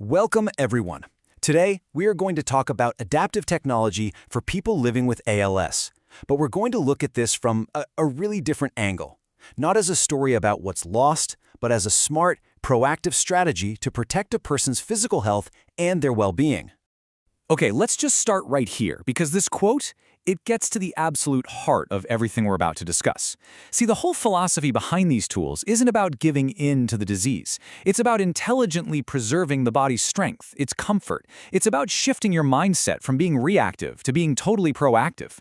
Welcome, everyone. Today, we are going to talk about adaptive technology for people living with ALS. But we're going to look at this from a really different angle. Not as a story about what's lost, but as a smart, proactive strategy to protect a person's physical health and their well-being. Okay, let's just start right here, because this quote, it gets to the absolute heart of everything we're about to discuss. See, the whole philosophy behind these tools isn't about giving in to the disease. It's about intelligently preserving the body's strength, its comfort. It's about shifting your mindset from being reactive to being totally proactive.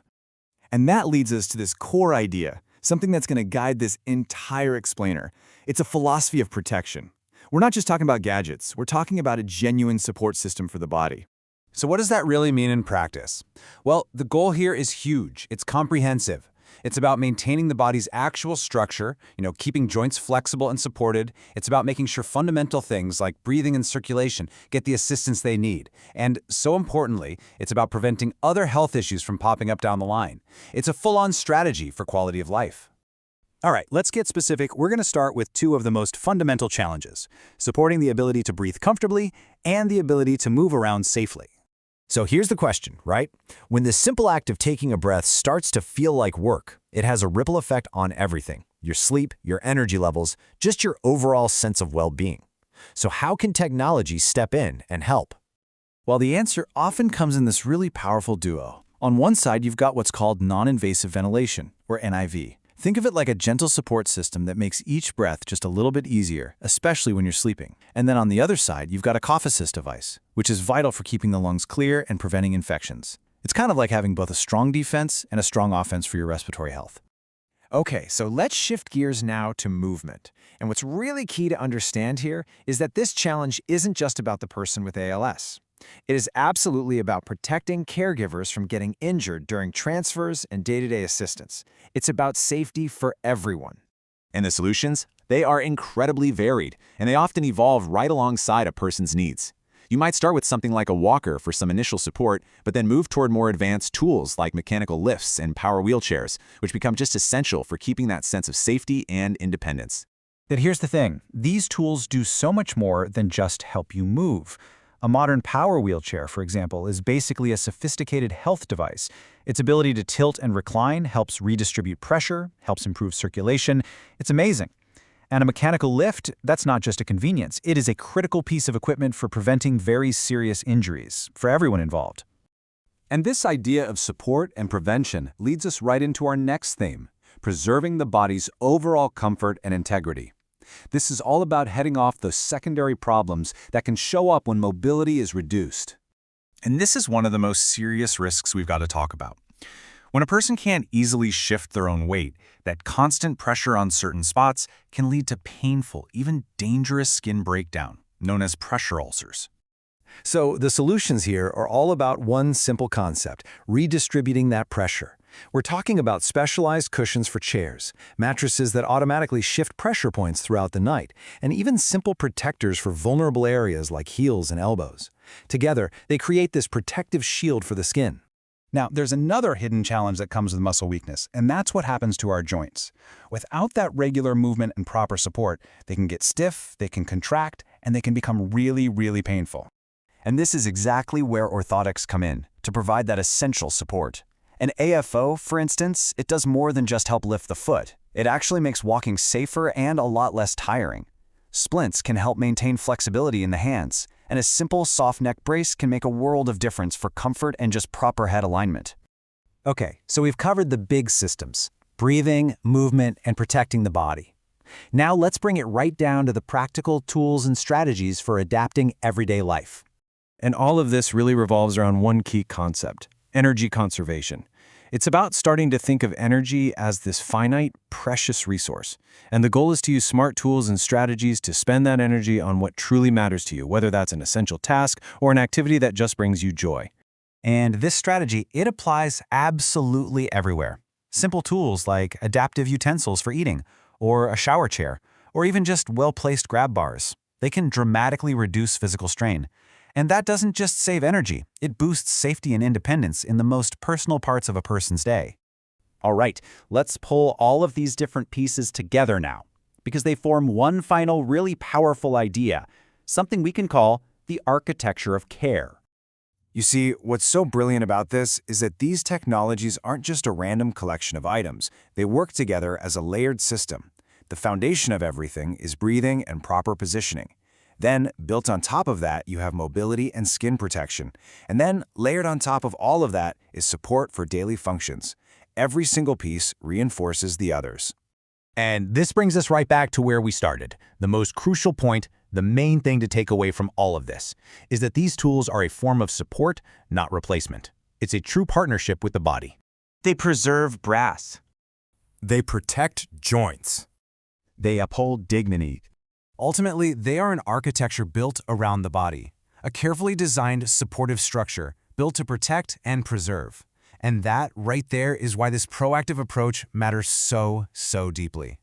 And that leads us to this core idea, something that's going to guide this entire explainer. It's a philosophy of protection. We're not just talking about gadgets, we're talking about a genuine support system for the body. So what does that really mean in practice? Well, the goal here is huge. It's comprehensive. It's about maintaining the body's actual structure, keeping joints flexible and supported. It's about making sure fundamental things like breathing and circulation get the assistance they need. And so importantly, it's about preventing other health issues from popping up down the line. It's a full-on strategy for quality of life. All right, let's get specific. We're going to start with two of the most fundamental challenges: supporting the ability to breathe comfortably and the ability to move around safely. So here's the question, right? When the simple act of taking a breath starts to feel like work, it has a ripple effect on everything: your sleep, your energy levels, just your overall sense of well-being. So how can technology step in and help? Well, the answer often comes in this really powerful duo. On one side, you've got what's called non-invasive ventilation, or NIV. Think of it like a gentle support system that makes each breath just a little bit easier, especially when you're sleeping. And then on the other side, you've got a cough assist device, which is vital for keeping the lungs clear and preventing infections. It's kind of like having both a strong defense and a strong offense for your respiratory health. Okay, so let's shift gears now to movement. And what's really key to understand here is that this challenge isn't just about the person with ALS. It is absolutely about protecting caregivers from getting injured during transfers and day-to-day assistance. It's about safety for everyone. And the solutions? They are incredibly varied, and they often evolve right alongside a person's needs. You might start with something like a walker for some initial support, but then move toward more advanced tools like mechanical lifts and power wheelchairs, which become just essential for keeping that sense of safety and independence. But here's the thing. These tools do so much more than just help you move. A modern power wheelchair, for example, is basically a sophisticated health device. Its ability to tilt and recline helps redistribute pressure, helps improve circulation. It's amazing. And a mechanical lift, that's not just a convenience. It is a critical piece of equipment for preventing very serious injuries for everyone involved. And this idea of support and prevention leads us right into our next theme: preserving the body's overall comfort and integrity. This is all about heading off those secondary problems that can show up when mobility is reduced. And this is one of the most serious risks we've got to talk about. When a person can't easily shift their own weight, that constant pressure on certain spots can lead to painful, even dangerous skin breakdown, known as pressure ulcers. So the solutions here are all about one simple concept: redistributing that pressure. We're talking about specialized cushions for chairs, mattresses that automatically shift pressure points throughout the night, and even simple protectors for vulnerable areas like heels and elbows. Together, they create this protective shield for the skin. Now, there's another hidden challenge that comes with muscle weakness, and that's what happens to our joints. Without that regular movement and proper support, they can get stiff, they can contract, and they can become really, really painful. And this is exactly where orthotics come in, to provide that essential support. An AFO, for instance, it does more than just help lift the foot. It actually makes walking safer and a lot less tiring. Splints can help maintain flexibility in the hands, and a simple soft neck brace can make a world of difference for comfort and just proper head alignment. Okay, so we've covered the big systems: breathing, movement, and protecting the body. Now let's bring it right down to the practical tools and strategies for adapting everyday life. And all of this really revolves around one key concept: energy conservation. It's about starting to think of energy as this finite, precious resource. And the goal is to use smart tools and strategies to spend that energy on what truly matters to you, whether that's an essential task or an activity that just brings you joy. And this strategy, it applies absolutely everywhere. Simple tools like adaptive utensils for eating, or a shower chair, or even just well-placed grab bars. They can dramatically reduce physical strain. And that doesn't just save energy, it boosts safety and independence in the most personal parts of a person's day. All right, let's pull all of these different pieces together now, because they form one final really powerful idea, something we can call the architecture of care. You see, what's so brilliant about this is that these technologies aren't just a random collection of items. They work together as a layered system. The foundation of everything is breathing and proper positioning. Then, built on top of that, you have mobility and skin protection. And then, layered on top of all of that is support for daily functions. Every single piece reinforces the others. And this brings us right back to where we started. The most crucial point, the main thing to take away from all of this, is that these tools are a form of support, not replacement. It's a true partnership with the body. They preserve brass. They protect joints. They uphold dignity. Ultimately, they are an architecture built around the body, a carefully designed supportive structure built to protect and preserve. And that right there is why this proactive approach matters so deeply.